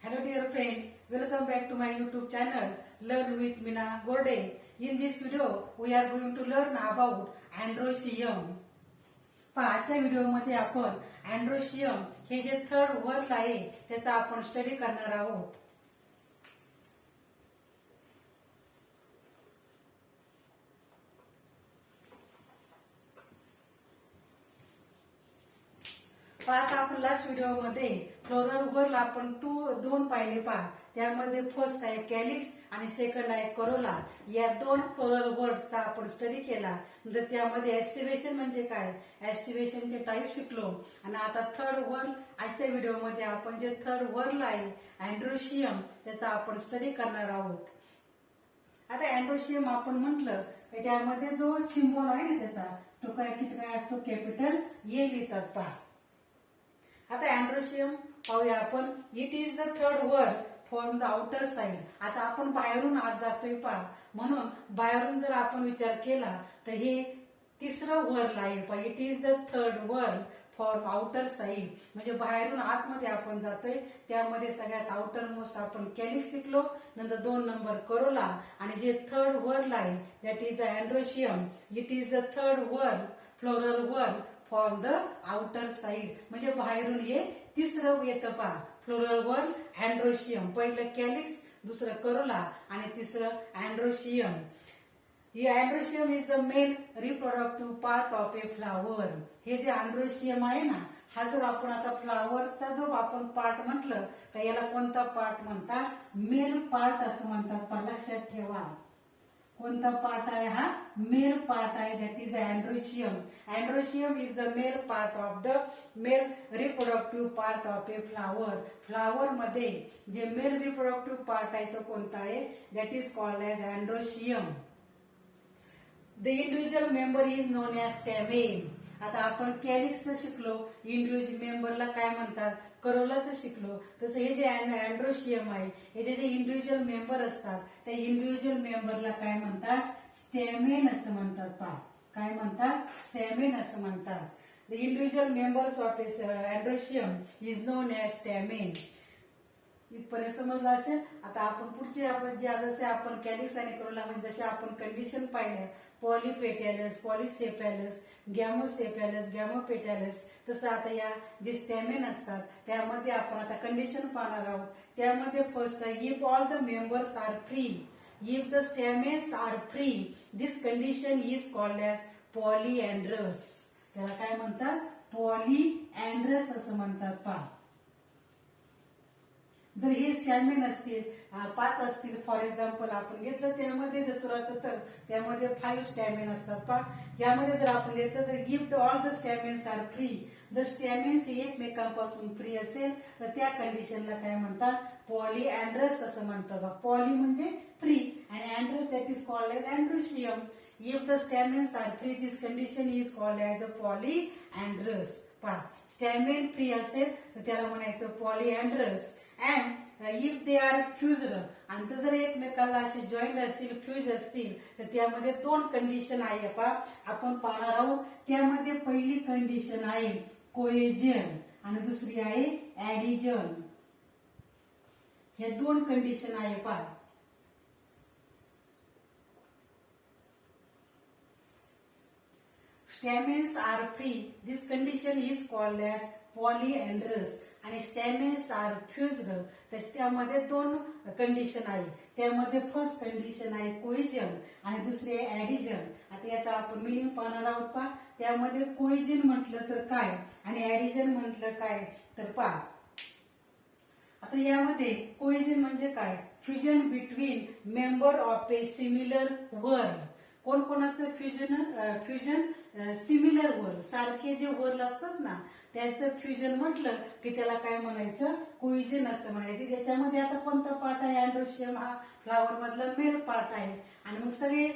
Hello dear friends, welcome back to my YouTube channel Learn with Meena Gorde. In this video, we are going to learn about androecium. आजच्या व्हिडिओमध्ये आपण androecium हे जे third word आहे त्याचा आपण study करणार आहोत. आता आपण लास्ट व्हिडिओ मध्ये फ्लोरल वर्ड आपण दोन पाहिले पहा. त्यामध्ये फर्स्ट आहे कॅलिक्स आणि सेकंड आहे करोला. या दोन फ्लोरल वर्डचा आपण स्टडी केला. नंतर त्यामध्ये एस्टिवेशन म्हणजे काय, एस्टिवेशनचे टाईप शिकलो. आणि आता थर्ड वर्ड आजच्या व्हिडिओमध्ये आपण जे थर्ड वर्ड आहे androecium त्याचा आपण स्टडी करणार आहोत. आता androecium आपण म्हटलं की त्यामध्ये जो सिम्बॉल आहे ना त्याचा तो किती असतो, कॅपिटल ए लिहितात पहा. आता androecium पाहूया आपण. It is the third word from the outer side. आता आपण बाहेरून आत जातोय पहा, म्हणून बाहेरून जर आपण विचार केला तर हे तिसरं वर्ड आहे पहा. It is the third word from outer side म्हणजे बाहेरून आतमध्ये आपण जातोय. त्यामध्ये सगळ्यात आउटर मोस्ट आपण कॅलिक्स शिकलो. नंतर 2 नंबर करोला आणि जे थर्ड वर्ड आहे that is androecium. It is the third word floral word from the outer side म्हणजे बाहेरून हे तिसरं येतं पहा. Floral word androecium. पहिलं कॅलिक्स, दुसरं करोला आणि तिसरं androecium. हे androecium is the main reproductive part of a flower. हे जे androecium आहे ना, हा जर आपण आता फ्लावरचा जो आपण पार्ट म्हटलं तर याला कोणता पार्ट म्हणतात, मेल पार्ट असं म्हणतात पहा. लक्षात ठेवा कोणता पार्ट आहे, हा मेल पार्ट आहे. That is androecium. androecium is the male part of the male reproductive part of a flower. Flower मध्ये जे मेल रिप्रोडक्टिव्ह पार्ट आहे तो कोणता आहे, that is called as androecium. The individual member is known as stamen. आता आपण कॅलिक्सचं शिकलो, individual मेंबरला काय म्हणतात, करोलाचं शिकलो. तसं हे जे androecium आहे याचे जे इंडिव्हिज्युअल मेंबर असतात त्या इंडिव्हिज्युअल मेंबरला काय म्हणतात, स्टॅमेन असं म्हणतात पहा. काय म्हणतात, स्टॅमेन असं म्हणतात. The individual members of androecium is known as stamen. इथपर्यंत समजलं असेल. आता आपण पुढचे आपण जसे आपण कॅलिक्स आणि करोला म्हणजे जसे आपण कंडिशन पाहिल्या, पॉलीपेटॅलस, पॉलीसेपॅलस, गॅमोसेपॅलस, गॅमोपेटॅलस, तसं आता या जे स्टॅमेन असतात त्यामध्ये आपण आता कंडिशन पाहणार आहोत. त्यामध्ये फर्स्ट आहे if all the members are free. If the stamens are free this condition is called as polyandrous. त्याला काय म्हणतात, पॉलीअँड्रस असं म्हणतात पहा. जर हे स्टॅमेन असतील 5 असतील, फॉर एक्झाम्पल आपण घेतलं त्यामध्ये चतुराचं तर त्यामध्ये 5 स्टॅमेन असतात पहा. यामध्ये जर आपण घेतलं तर give all the stamens are free. The stamens एकमेकांपासून फ्री असेल तर त्या कंडिशनला काय म्हणतात, पॉलीअँड्रस असं म्हणतात. पॉली म्हणजे फ्री आणि androus that is called as androecium. If the stamens are free this condition is called as a polyandrous पहा. स्टॅमेन फ्री असेल तर त्याला म्हणायचं polyandrous. And if they are fused आणि जर एकमेकाला असे जॉईंट असतील, फ्यूज असतील तर त्यामध्ये 2 कंडिशन आहे पहा. आपण पाहणार आहोत. त्यामध्ये पहिली कंडिशन आहे कोएजन आणि दुसरी आहे ऍडिजन. हे 2 कंडिशन आहे पहा. Stamens are free this condition is called as polyandrous आणि स्टॅमेन्स आर फ्युज्ड तर त्यामध्ये 2 कंडिशन आहे. त्यामध्ये फर्स्ट कंडिशन आहे कोइजन आणि दुसरी आहे ऍडिजन. आता याचा आपण मिनिंग पाहणार आहोत पहा. त्यामध्ये कोइजन म्हटलं तर काय आणि ऍडिजन म्हटलं काय तर पहा. आता यामध्ये कोइजन म्हणजे काय, fusion between member of a similar whorl. कोणकोणाचं फ्युजन सिमिलर वर्ड, सारखे जे वर्ड असतात ना त्याचं फ्युजन म्हटलं की त्याला काय म्हणायचं, कोइजन असं म्हणायचं. त्याच्यामध्ये आता कोणता पार्ट आहे, androecium हा फ्लावर मधला मेल पार्ट आहे. आणि मग सगळे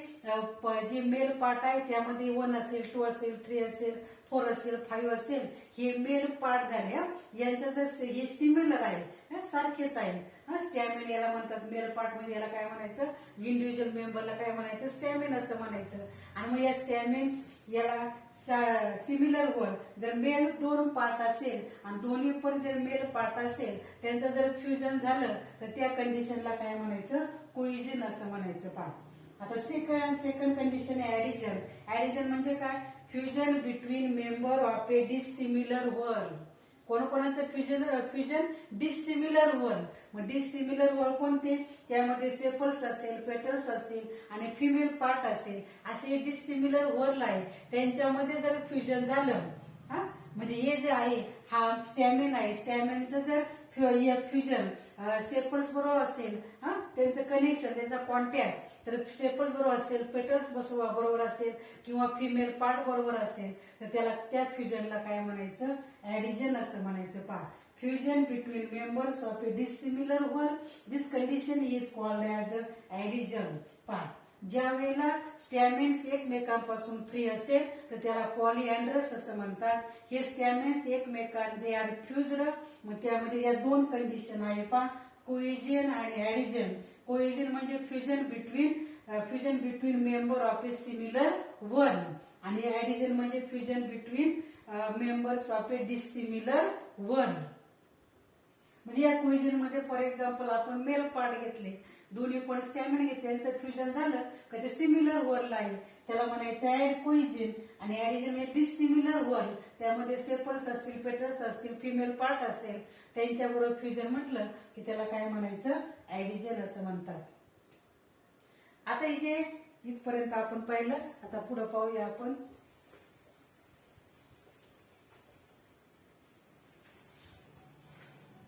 जे मेल पार्ट आहे त्यामध्ये 1 असेल, 2 असेल, 3 असेल, 4 असेल, 5 असेल, हे मेल पार्ट झाले. यांचं जर हे सिमिलर आहे सारखेच आहे. स्टॅमिन याला म्हणतात, मेल पार्ट मध्ये याला काय म्हणायचं, इंडिव्हिज्युअल मेंबरला काय म्हणायचं, स्टॅमिन असं म्हणायचं. आणि मग या स्टॅमिन्स याला सिमिलर वर जर मेल दोन पार्ट असेल आणि दोन्ही पण जर मेल पार्ट असेल त्यांचं जर फ्युजन झालं तर त्या कंडिशनला काय म्हणायचं, कोइजन असं म्हणायचं. पहा आता सेकंड कंडिशन आहे ऍडिजन. ऍडिजन म्हणजे काय, fusion between member of a dissimilar whorl. कोणाकोणाचं फ्युजन डिसिमिलर वर्ल. मग डिसिमिलर वर्ल कोणते, त्यामध्ये सेपल्स असेल, पेटल्स असतील आणि फिमेल पार्ट असेल, असे डिसिमिलर वर्ल आहे. त्यांच्यामध्ये जर फ्युजन झालं, म्हणजे हे जे आहे हा स्टॅमिन आहे, स्टॅमिनचं जर फ्युजन सेपल्स बरोबर असेल, त्यांचं कनेक्शन, त्यांचा कॉन्टॅक्ट तर सेपल्स बरोबर असेल, पेटल्स बरोबर असेल किंवा फिमेल पार्ट बरोबर असेल तर त्याला त्या फ्युजनला काय म्हणायचं, ऍडिजन असं म्हणायचं. पहा fusion between members of a dissimilar whorl, this condition is called as adhesion. पहा ज्या वेळेला स्टॅमिन्स एकमेकांपासून फ्री असेल तर त्याला पॉलिअँड्रस असं म्हणतात. हे स्टॅमिन्स दे आर फ्युज्ड. मग त्यामध्ये या दोन कंडिशन आहे पहा, कोइजन आणि ऍडिजन. कोइजन म्हणजे fusion between member of a similar whorl आणि ऍडिजन म्हणजे fusion between members of a dissimilar whorl. म्हणजे या कोइजन मध्ये फॉर एक्झाम्पल आपण मेल पार्ट घेतले, दोन्ही पण स्टॅमिन घेतले, त्यांचं फ्युजन झालं का ते सिमिलर वर्ल आहे, त्याला म्हणायचं ऍड कोइजन. आणि ऍडिजन म्हणजे डिसिमिलर वर्ल, त्यामध्ये सेपल्स असतील, पेटल्स असतील, फिमेल पार्ट असेल, त्यांच्याबरोबर फ्युजन म्हटलं की त्याला काय म्हणायचं, ऍडिजन असं म्हणतात. आता इथे इथपर्यंत आपण पाहिलं. आता पुढे पाहूया आपण.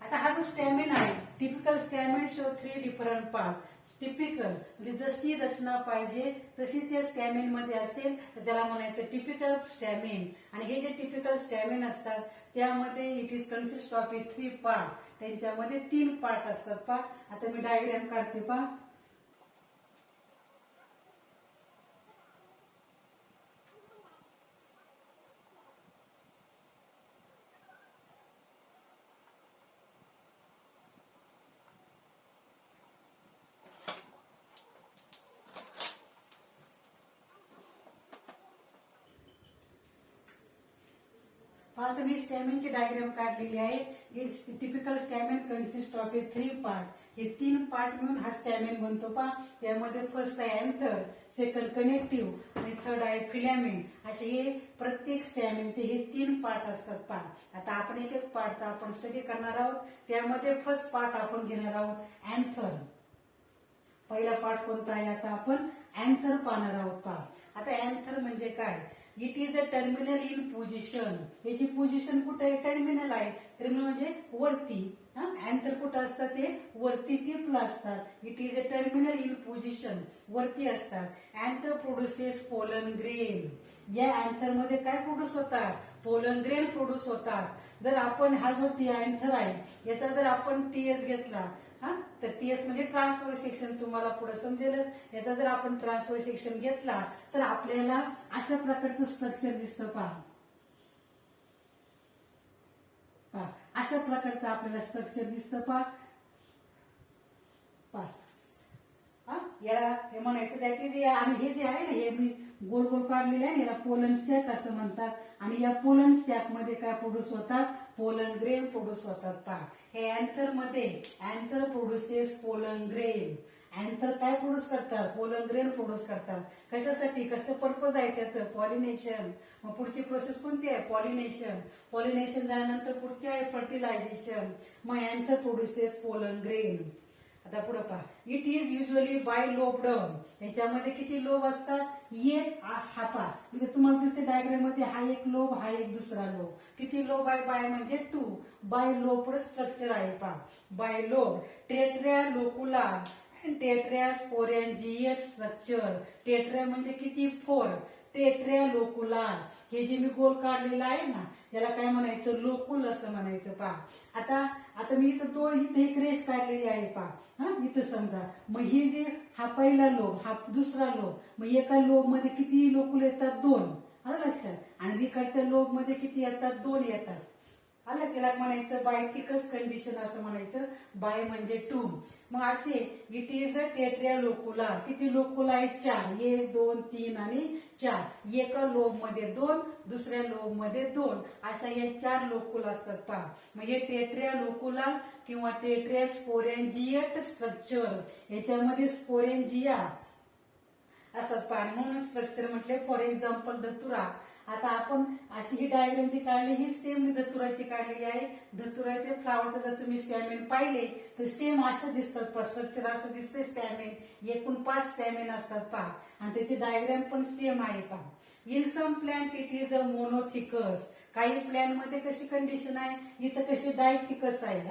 आता हा जो स्टॅमिन आहे, typical stamen show 3 different part. Typical म्हणजे जशी रचना पाहिजे तशी त्या स्टॅमिन मध्ये असेल तर त्याला म्हणायचं टिपिकल स्टॅमिन. आणि हे जे टिपिकल स्टॅमिन असतात त्यामध्ये it is consist of 3 part. त्यांच्यामध्ये 3 पार्ट असतात. पहा आता मी डायग्राम काढते. पहा आता मी स्टॅमिनची डायग्राम काढलेली आहे. Typical stamen consist of 3 part. हे 3 पार्ट मिळून हा स्टॅमिन बनतो. पहा त्यामध्ये फर्स्ट आहे अँथर, सेकंड कनेक्टिव्ह आणि थर्ड आहे फिलामेंट. असे हे प्रत्येक स्टॅमिनचे हे 3 पार्ट असतात. पहा आता आपण एक एक पार्टचा आपण स्टडी करणार आहोत. त्यामध्ये फर्स्ट पार्ट आपण घेणार आहोत अँथर. पहिला पार्ट कोणता आहे, आता आपण अँथर पाहणार आहोत. पहा आता अँथर म्हणजे काय, it is a terminal in position. याची पोझिशन कुठे आहे, टर्मिनल आहे. टर्मिनल म्हणजे वरती. अँथर कुठं असतात, ते वरती टिपला असतात. It is a terminal in position, वरती असतात. Anther produces pollen grain. या अँथर मध्ये काय प्रोड्यूस होतात, पोलन ग्रेन प्रोड्यूस होतात. जर आपण हा जो अँथर आहे याचा जर आपण टीएस घेतला, तर टीएस म्हणजे ट्रान्सफर सेक्शन, तुम्हाला पुढे समजेलच. याचा जर आपण ट्रान्सफर सेक्शन घेतला तर आपल्याला अशा प्रकारचं स्ट्रक्चर दिसतं. पहा अशा प्रकारचं आपल्याला स्ट्रक्चर दिसतं. पहा याला हे म्हणायचं त्याची. आणि हे जे आहे ना, हे मी गोल गोल काढलेले आहे, याला पोलन स्टॅक असं म्हणतात. आणि या पोलन स्टॅक मध्ये काय प्रोड्यूस होतात, पोलन ग्रेन प्रोड्यूस होतात. पहा हे अँथर मध्ये anther produces pollen grain. Anther काय प्रोड्यूस करतात, पोलन ग्रेन प्रोड्यूस करतात. कशासाठी, कसं पर्पज आहे त्याचं, पॉलिनेशन. मग पुढची प्रोसेस कोणती आहे, पॉलिनेशन. पॉलिनेशन झाल्यानंतर पुढची आहे फर्टिलायझेशन. मग अँथर प्रोड्युसेस पोलन ग्रेन. आता पुढे पहा, it is usually bilobed. याच्यामध्ये किती लोब असतात, एक. हा पहा म्हणजे तुम्हाला दिसते डायग्राम मध्ये, हा एक लोब, हा एक दुसरा लोब. किती लोब आहे, बाय म्हणजे 2. बाय लोब्ड स्ट्रक्चर आहे. पहा bi lobe. Tetra locular, tetra sporangiate structure. Tetra म्हणजे किती, 4. Tetra locular. हे जे मी गोल काढलेलं आहे ना, याला काय म्हणायचं, लोकुल असं म्हणायचं. पहा आता मी इथं एक रेष काढलेली आहे. पहा इथं समजा, मग ही जे हा पहिला लोब, हा दुसरा लोब, मग एका लोब मध्ये किती लोकुल येतात, 2. आलं लक्षात. आणि इकडच्या लोब मध्ये किती येतात, 2 येतात. आलं, त्याला म्हणायचं बाय थिकस कंडिशन असं म्हणायचं. बाय म्हणजे टू. मग असे इट इज अ टेट्रिया लोकुलार. किती लोकुल आहे? 4. 1 2 3 आणि 4. एका लोब मध्ये 2, दुसऱ्या लोब मध्ये 2, अशा या 4 लोकुल असतात पहा. मग हे टेट्रिया लोकुलार किंवा टेट्रिया स्पोरेंजिएट स्ट्रक्चर, याच्यामध्ये स्पोरेंजिया असतात पहा, म्हणून स्ट्रक्चर म्हटले. फॉर एक्झाम्पल धतुरा. आता आपण अशी ही डायग्राम जी काढली ही सेम धतुराची काढलेली आहे. धतुराचे फ्लावरचे जर तुम्ही स्टॅमेन पाहिले तर सेम असं दिसतात. स्ट्रक्चर असं दिसतंय स्टॅमेन. एकूण 5 स्टॅमेन असतात पहा, आणि त्याची डायग्राम पण सेम आहे पहा. In some plant it is a monothecous. काही प्लांट मध्ये कशी कंडिशन आहे? इथं कशी डायथिकस आहे,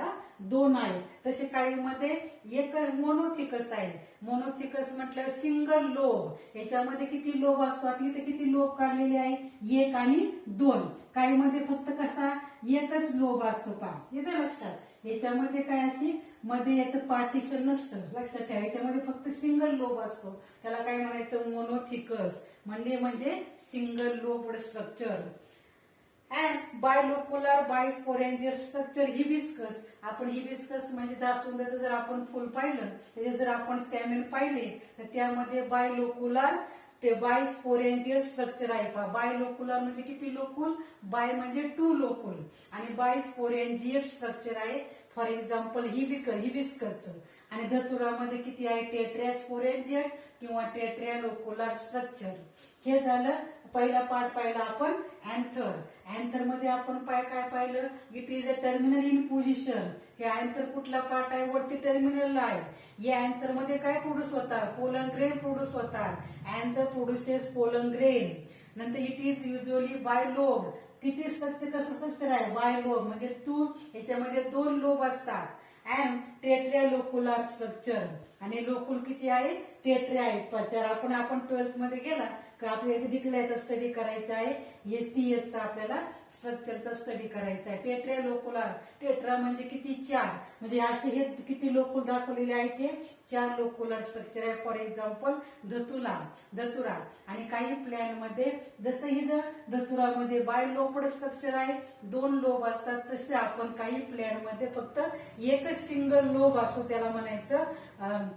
2 आहे. तसे काही मध्ये एक मोनोथिकस आहे. मोनोथिकस म्हटलं सिंगल लोब. याच्यामध्ये किती लोब असतात? इथे किती लोब काढलेले आहे? 1 आणि 2. काही मध्ये फक्त कसा एकच लोब असतो पहा, येते लक्षात. याच्यामध्ये काय अशी मध्ये याचं पार्टिशन नसतं, लक्षात ठेवा. याच्यामध्ये फक्त सिंगल लोब असतो. त्याला काय म्हणायचं? मोनोथिकस. म्हणजे single lobed structure. And bilocular bisporangiate structure hibiscus. आपण हिबिस्कस म्हणजे जास्वंदाचं जर आपण फुल पाहिलं, त्याचे जर आपण स्टॅमेन पाहिले तर त्यामध्ये बायलोकुलर ते बायस्पोरेंजियल स्ट्रक्चर आहे पहा. बायलोकुलर म्हणजे किती लोकुल? बाय म्हणजे 2 लोकुल, आणि बायस्पोरेंजियल स्ट्रक्चर आहे. फॉर एक्झाम्पल हिबिस्कसचं. आणि धतुरामध्ये किती आहे? टेट्रिया स्पोरेंजिएट किंवा टेट्रिया लोकुलर स्ट्रक्चर. हे झालं पहिला पार्ट पाहिला आपण अँथर. अँथर मध्ये आपण काय पाहिलं? It is a terminal in position. हे अँथर कुठला पार्ट आहे? वरती टर्मिनलला आहे. या अँथर मध्ये काय प्रोड्यूस होतात? पोलन ग्रेन प्रोड्यूस होतात. Anther produces pollen grain. नंतर it is usually bi lobe. किती स्ट्रक्चर? कसं स्ट्रक्चर आहे? बाय लोब म्हणजे 2. याच्यामध्ये 2 लोब असतात. And tetralocular structure. आणि लोकुल किती आहे? टेट्रिया आहे. आपण 12th मध्ये गेला का आपल्याला डिटेल याचा स्टडी करायचा आहे. टीएचचा आपल्याला स्ट्रक्चरचा स्टडी करायचा आहे. टेट्रिया लोकुलर. टेट्रा म्हणजे किती? 4. म्हणजे असे हे किती लोकुल दाखवलेले आहेत? ते 4 लोकुलर स्ट्रक्चर आहे. फॉर एक्झाम्पल धतुरा. आणि काही प्लॅन्ट मध्ये जसं ही जर धतुरामध्ये बायलोब्ड स्ट्रक्चर आहे, 2 लोब असतात, तसे आपण काही प्लॅन्ट मध्ये फक्त एकच सिंगल लोब असो, त्याला म्हणायचं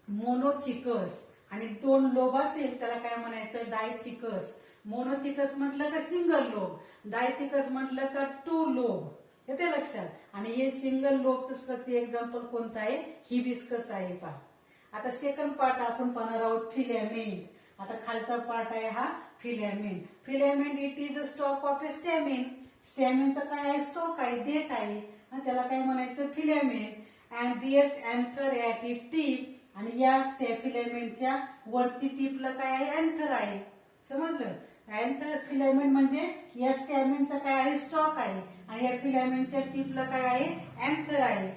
मोनोथिकस. आणि 2 लोब असेल त्याला काय म्हणायचं? डायथिकस. मोनोथिकस म्हटलं का सिंगल लोब, डायथिकस म्हटलं का 2 लोब. येते लक्षात. आणि हे सिंगल लोबचं स्ट्रक्चर एक्झाम्पल कोणतं आहे? हिबिस्कस आहे पहा. आता सेकंड पार्ट आपण पाहणार आहोत फिलॅमेंट. आता खालचा पार्ट आहे हा filament. Filament it is a stalk of a stamen. स्टॅमेनचा काय आहे? स्टॉक आहे, देठ आहे. त्याला काय म्हणायचं? Filament. And bears anther at it tip. आणि या फिलॅमेंटच्या वरती टीपला काय आहे? अँथर आहे. समजलं? अँथर फिलॅमेंट म्हणजे या स्टॅमेनचा काय आहे? स्टॉक आहे. आणि या फिलॅमेंटच्या टीपला काय आहे? अँथर आहे.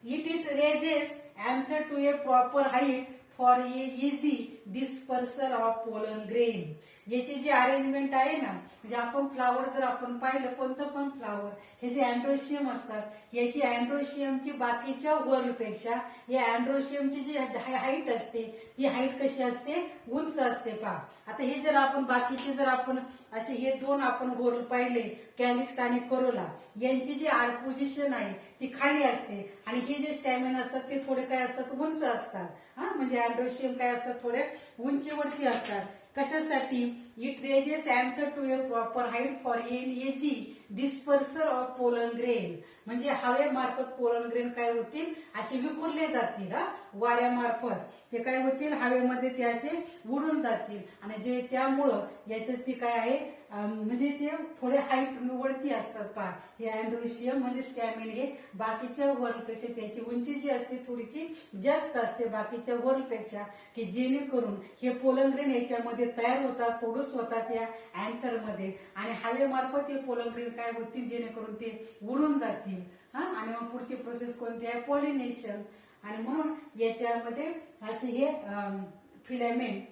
It raises anther to a proper height for easy dispersal of pollen grain. याची जी अरेंजमेंट आहे ना, म्हणजे आपण फ्लावर जर आपण पाहिलं, कोणतं पण फ्लावर, हे जे अँड्रोशियम असतात, याची अँड्रोशियमची बाकीच्या वर्ल्डपेक्षा या अँड्रोशियमची जी हाईट असते, ती हाईट कशी असते? उंच असते पहा. आता हे जर आपण बाकीचे जर आपण असे हे 2 आपण वर्ल्ड पाहिले, कॅलिक्स आणि करोला, यांची जी पोझिशन आहे ती खाली असते. आणि हे जे स्टॅमिन असतात ते थोडे काय असतात? उंच असतात. म्हणजे अँड्रोशियम काय असतात? थोडे उंचीवरती असतात. कशासाठी? It raises anther to a proper height for easy dispersal of pollen grain. म्हणजे हवेमार्फत पोलन ग्रेन काय होतील? असे विखुरले जातील. वाऱ्यामार्फत ते काय होतील? हवेमध्ये ते असे उडून जातील. आणि जे त्यामुळं याचं ते काय आहे? म्हणजे ते थोडे हाईट वरती असतात पहा. हे अँड्रोशियम म्हणजे स्टॅमिन हे बाकीच्या वर्ल्डपेक्षा त्याची उंची जी असते थोडीशी जास्त असते बाकीच्या वर्ल्डपेक्षा, की जेणेकरून हे पोलन ग्रेन याच्यामध्ये तयार होतात, प्रोड्यूस होतात या अँथर मध्ये. आणि हवेमार्फत हे पोलन ग्रेन काय होतील? जेणेकरून ते उडून जातील. आणि मग पुढची प्रोसेस कोणती आहे? पॉलिनेशन. आणि म्हणून याच्यामध्ये असे हे फिलॅमेंट.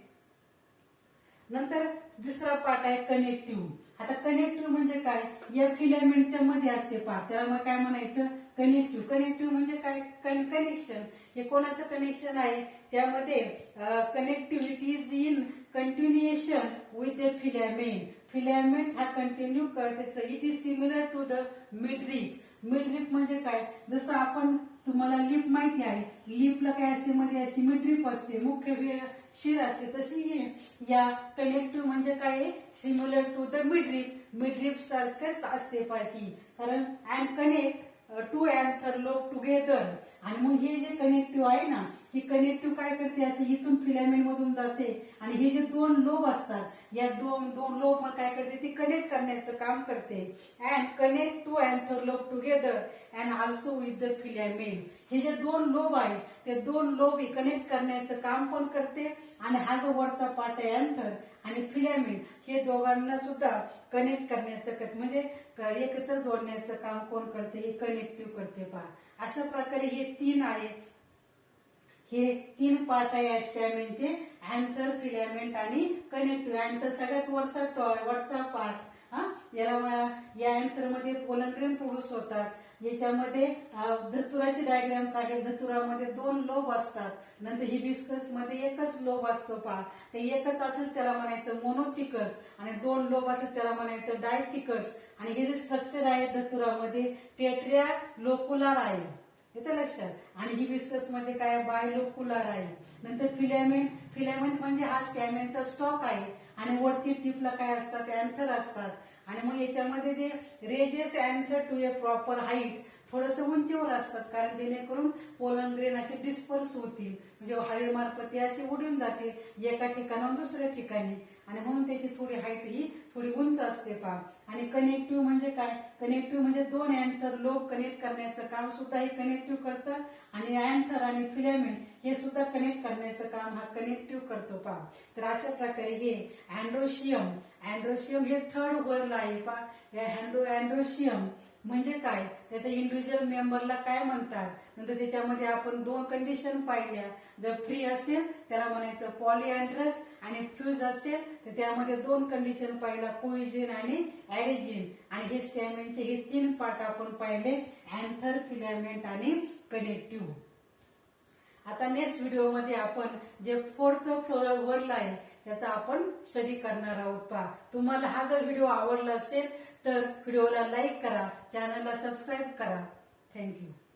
नंतर दुसरा पार्ट आहे कनेक्टिव्ह. आता कनेक्टिव्ह म्हणजे काय? या फिलॅमेंटच्या मध्ये असते पहा, त्याला मग काय म्हणायचं? कनेक्टिव्ह. कनेक्टिव्ह म्हणजे काय? कनेक्शन. हे कोणाचं कनेक्शन आहे? त्यामध्ये connectivity is in continuation with the filament. Filament हा कंटिन्यू करते. It is similar to the midrib. Midrib म्हणजे काय, जसं आपण तुम्हाला लिप माहिती आहे, लिपला काय असते मध्ये अशी मिडरिप असते, मुख्य शिर असते, तशी या कनेक्टिव्ह म्हणजे काय, similar to the midrib. Midrib सारखंच असते पाहिजे, कारण and connect two anther lobe together. आणि मग हे जे कनेक्टिव्ह आहे ना, ही कनेक्टिव्ह काय करते, असं इथून फिलामेंट मधून जाते आणि हे जे दोन लोब असतात, या दोन लोब काय करते, ती कनेक्ट करण्याचं काम करते. And connect two anther lobe together and also with the filament. हे जे दोन लोब आहे, ते दोन लोब कनेक्ट करण्याचं काम पण करते. आणि हा जो वरचा पार्ट आहे अँथर आणि फिलामेंट, हे दोघांना सुद्धा कनेक्ट करण्याचं म्हणजे एकत्र जोडण्याचं काम कोण करते, हे कनेक्टिव्ह करते. पहा, अशा प्रकारे हे तीन आहे, हे तीन पार्ट आहे स्टॅमिनचे, अँथर, फिलामेंट आणि कनेक्टिव्ह. अँथर सगळ्यात वरचा पार्ट. याला या अँथर मध्ये पोलन प्रोड्यूस होतात. याच्यामध्ये धतुराची डायग्राम काढली, धतुरामध्ये दोन लोब असतात. नंतर हिबिस्कस मध्ये एकच लोब असतो. पहा, ते एकच असेल त्याला म्हणायचं मोनोथिकस, आणि दोन लोब असेल त्याला म्हणायचं डायथिकस. आणि हे जे स्ट्रक्चर आहे धतुरामध्ये टेट्रिया लोकुलार आहे, येतं लक्षात. आणि हिबिस्कस मध्ये काय, बायलोकुलार आहे. नंतर फिलामेंट म्हणजे हा स्टॅमिनचा स्टॉक आहे, आणि वरती टिपला काय असतात, अँथर असतात. आणि मग याच्यामध्ये जे raises anther to a proper height, थोडस उंचीवर असतात, कारण जेणेकरून पोलन ग्रेन असे डिस्पर्स होतील, म्हणजे हवेमार्फत ते असे उडून जातील एका ठिकाणाहून दुसऱ्या ठिकाणी, आणि म्हणून त्याची थोडी हाईट ही थोडी उंच असते. पहा, आणि कनेक्टिव्ह म्हणजे काय, कनेक्टिव्ह म्हणजे दोन अँथर लोब कनेक्ट करण्याचं काम सुद्धा हे कनेक्टिव्ह करतं. आणि अँथर आणि फिलामेंट हे सुद्धा कनेक्ट करण्याचं काम हा कनेक्टिव्ह करतो. पहा, तर अशा प्रकारे हे अँड्रोशियम. अँड्रोशियम हे थर्ड वर्ड आहे. पहा, या अँड्रोशियम म्हणजे काय, त्याच्या इंडिव्हिज्युअल मेंबरला काय म्हणतात. नंतर त्याच्यामध्ये आपण दोन कंडिशन पाहिल्या. जर फ्री असेल त्याला म्हणायचं पॉलिअँड्रस, आणि फ्यूज असेल तर त्यामध्ये दोन कंडिशन पाहिला, कोइजिन आणि ऍडिजिन. आणि हे स्टॅमिनचे हे तीन पार्ट आपण पाहिले, अँथर, फिलामेंट आणि कनेक्टिव्ह. आता नेक्स्ट व्हिडिओमध्ये आपण जे फोर्थ फ्लोरल वर्ल आहे त्याचा आपण स्टडी करणार आहोत. पहा, तुम्हाला हा जर व्हिडिओ आवडला असेल तर व्हिडिओला लाईक करा, चॅनलला सबस्क्राईब करा. थँक्यू.